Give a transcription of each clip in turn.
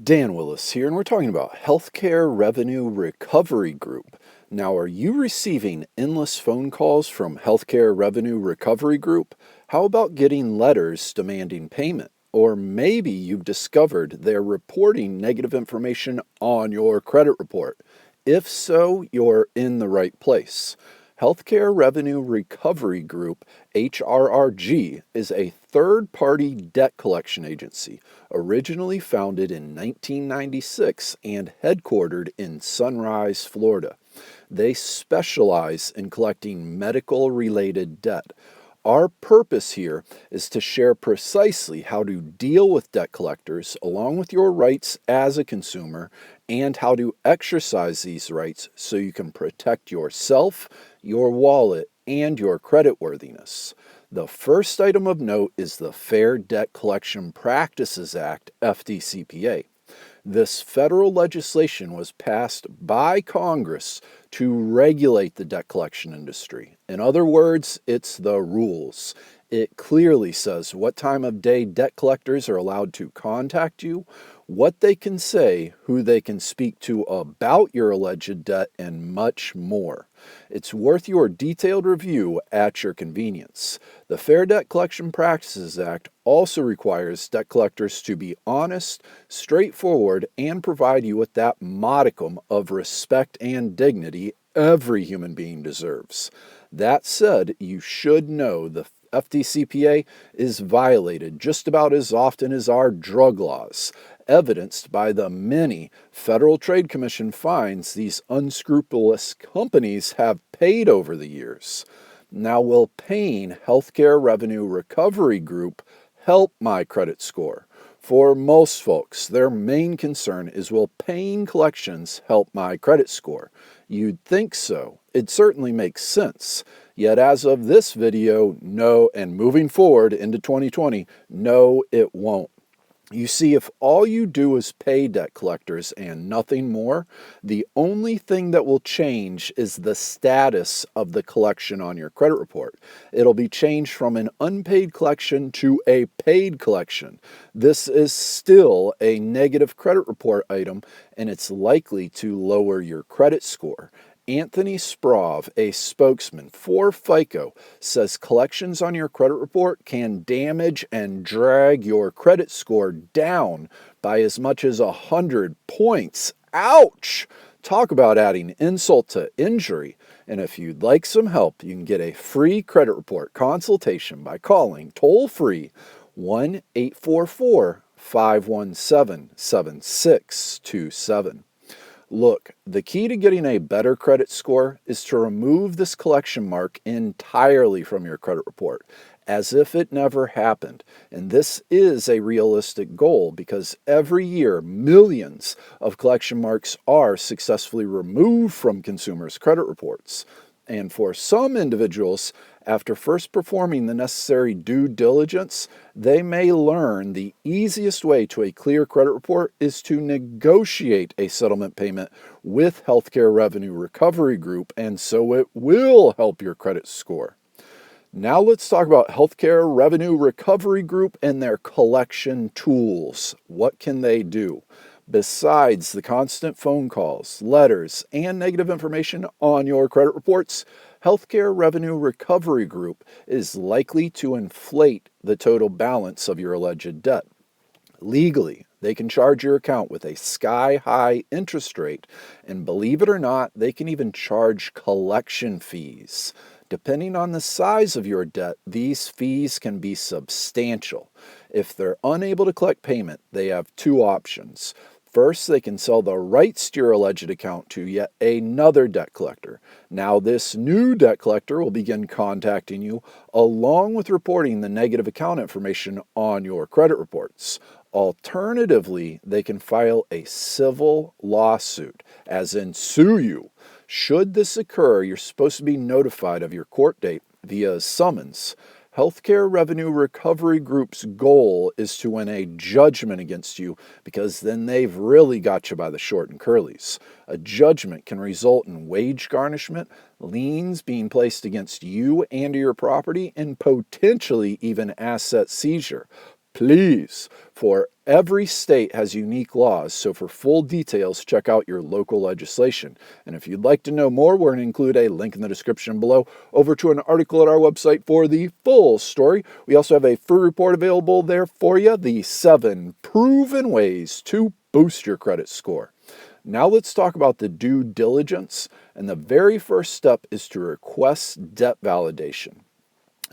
Dan Willis here, and we're talking about Healthcare Revenue Recovery Group. Now, are you receiving endless phone calls from Healthcare Revenue Recovery Group? How about getting letters demanding payment? Or maybe you've discovered they're reporting negative information on your credit report. If so, you're in the right place. Healthcare Revenue Recovery Group, HRRG, is a third-party debt collection agency originally founded in 1996 and headquartered in Sunrise, Florida. They specialize in collecting medical-related debt. Our purpose here is to share precisely how to deal with debt collectors along with your rights as a consumer and how to exercise these rights so you can protect yourself, your wallet, and your creditworthiness. The first item of note is the Fair Debt Collection Practices Act, FDCPA. This federal legislation was passed by Congress to regulate the debt collection industry. In other words, it's the rules. It clearly says what time of day debt collectors are allowed to contact you, what they can say, who they can speak to about your alleged debt, and much more. It's worth your detailed review at your convenience. The Fair Debt Collection Practices Act also requires debt collectors to be honest, straightforward, and provide you with that modicum of respect and dignity every human being deserves. That said, you should know the FDCPA is violated just about as often as our drug laws, evidenced by the many Federal Trade Commission fines these unscrupulous companies have paid over the years. Now, will paying Healthcare Revenue Recovery Group help my credit score? For most folks, their main concern is, will paying collections help my credit score? You'd think so. It certainly makes sense. Yet as of this video, no, and moving forward into 2020, no, it won't. You see, if all you do is pay debt collectors and nothing more, the only thing that will change is the status of the collection on your credit report. It'll be changed from an unpaid collection to a paid collection. This is still a negative credit report item, and it's likely to lower your credit score. Anthony Sprov, a spokesman for FICO, says collections on your credit report can damage and drag your credit score down by as much as 100 points. Ouch! Talk about adding insult to injury. And if you'd like some help, you can get a free credit report consultation by calling toll-free 1-844-517-7627. Look, the key to getting a better credit score is to remove this collection mark entirely from your credit report, as if it never happened. And this is a realistic goal because every year millions of collection marks are successfully removed from consumers' credit reports. And for some individuals, after first performing the necessary due diligence, they may learn the easiest way to a clear credit report is to negotiate a settlement payment with Healthcare Revenue Recovery Group, and so it will help your credit score. Now let's talk about Healthcare Revenue Recovery Group and their collection tools. What can they do? Besides the constant phone calls, letters, and negative information on your credit reports, Healthcare Revenue Recovery Group is likely to inflate the total balance of your alleged debt. Legally, they can charge your account with a sky-high interest rate, and believe it or not, they can even charge collection fees. Depending on the size of your debt, these fees can be substantial. If they're unable to collect payment, they have two options. First, they can sell the rights to your alleged account to yet another debt collector. Now, this new debt collector will begin contacting you along with reporting the negative account information on your credit reports. Alternatively, they can file a civil lawsuit, as in sue you. Should this occur, you're supposed to be notified of your court date via summons. Healthcare Revenue Recovery Group's goal is to win a judgment against you because then they've really got you by the short and curlies. A judgment can result in wage garnishment, liens being placed against you and your property, and potentially even asset seizure. Please, for Every state has unique laws, so for full details, check out your local legislation. And if you'd like to know more, we're going to include a link in the description below over to an article at our website for the full story. We also have a free report available there for you, the 7 proven ways to boost your credit score. Now let's talk about the due diligence, and the very first step is to request debt validation.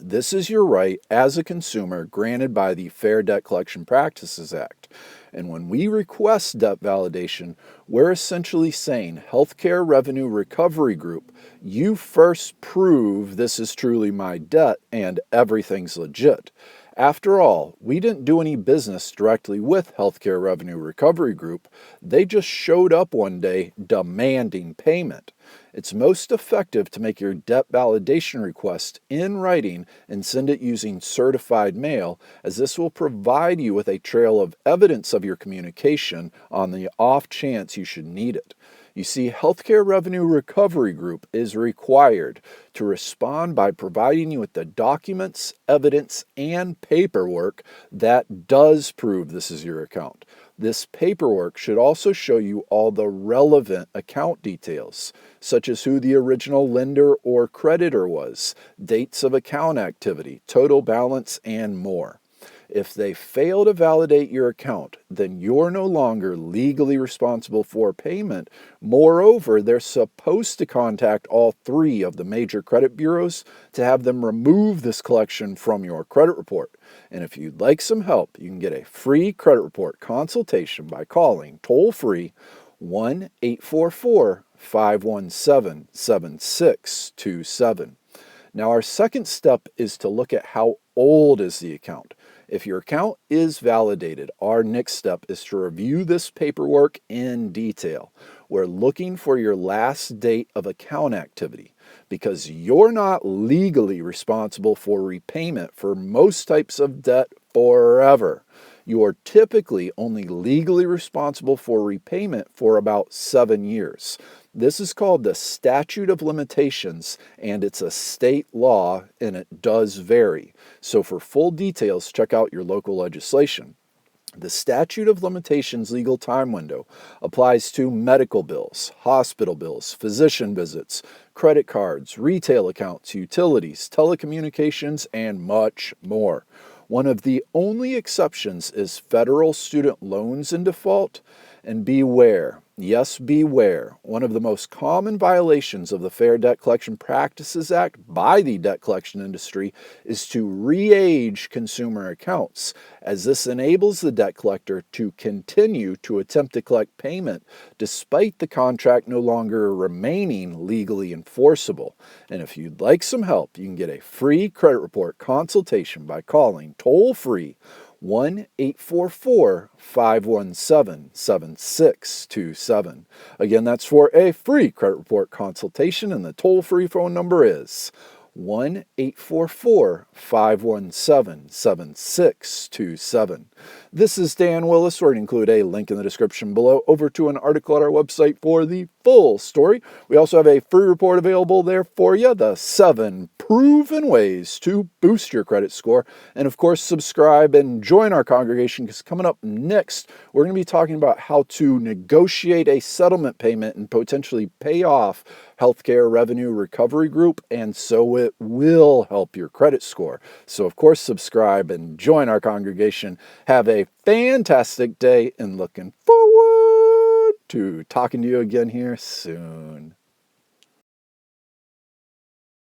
This is your right as a consumer granted by the Fair Debt Collection Practices Act. And when we request debt validation, we're essentially saying, Healthcare Revenue Recovery Group, you first prove this is truly my debt and everything's legit. After all, we didn't do any business directly with Healthcare Revenue Recovery Group. They just showed up one day demanding payment. It's most effective to make your debt validation request in writing and send it using certified mail, as this will provide you with a trail of evidence of your communication on the off chance you should need it. You see, Healthcare Revenue Recovery Group is required to respond by providing you with the documents, evidence, and paperwork that does prove this is your account. This paperwork should also show you all the relevant account details, such as who the original lender or creditor was, dates of account activity, total balance, and more. If they fail to validate your account, then you're no longer legally responsible for payment. Moreover, they're supposed to contact all 3 of the major credit bureaus to have them remove this collection from your credit report. And if you'd like some help, you can get a free credit report consultation by calling toll-free 1-844-517-7627. Now, our second step is to look at how old is the account. If your account is validated, our next step is to review this paperwork in detail. We're looking for your last date of account activity because you're not legally responsible for repayment for most types of debt forever. You are typically only legally responsible for repayment for about 7 years. This is called the Statute of Limitations, and it's a state law, and it does vary. So for full details, check out your local legislation. The Statute of Limitations legal time window applies to medical bills, hospital bills, physician visits, credit cards, retail accounts, utilities, telecommunications, and much more. One of the only exceptions is federal student loans in default. And beware, yes, beware, one of the most common violations of the Fair Debt Collection Practices Act by the debt collection industry is to re-age consumer accounts, as this enables the debt collector to continue to attempt to collect payment despite the contract no longer remaining legally enforceable. And if you'd like some help, you can get a free credit report consultation by calling toll-free 1-844-517-7627. Again, that's for a free credit report consultation, and the toll-free phone number is 1-844-517-7627. This is Dan Willis. We're going to include a link in the description below over to an article at our website for the full story. We also have a free report available there for you, the 7 proven ways to boost your credit score. And of course, subscribe and join our congregation, because coming up next, we're going to be talking about how to negotiate a settlement payment and potentially pay off Healthcare Revenue Recovery Group, and so it will help your credit score. So of course, subscribe and join our congregation. Have a fantastic day, and looking forward to talking to you again here soon.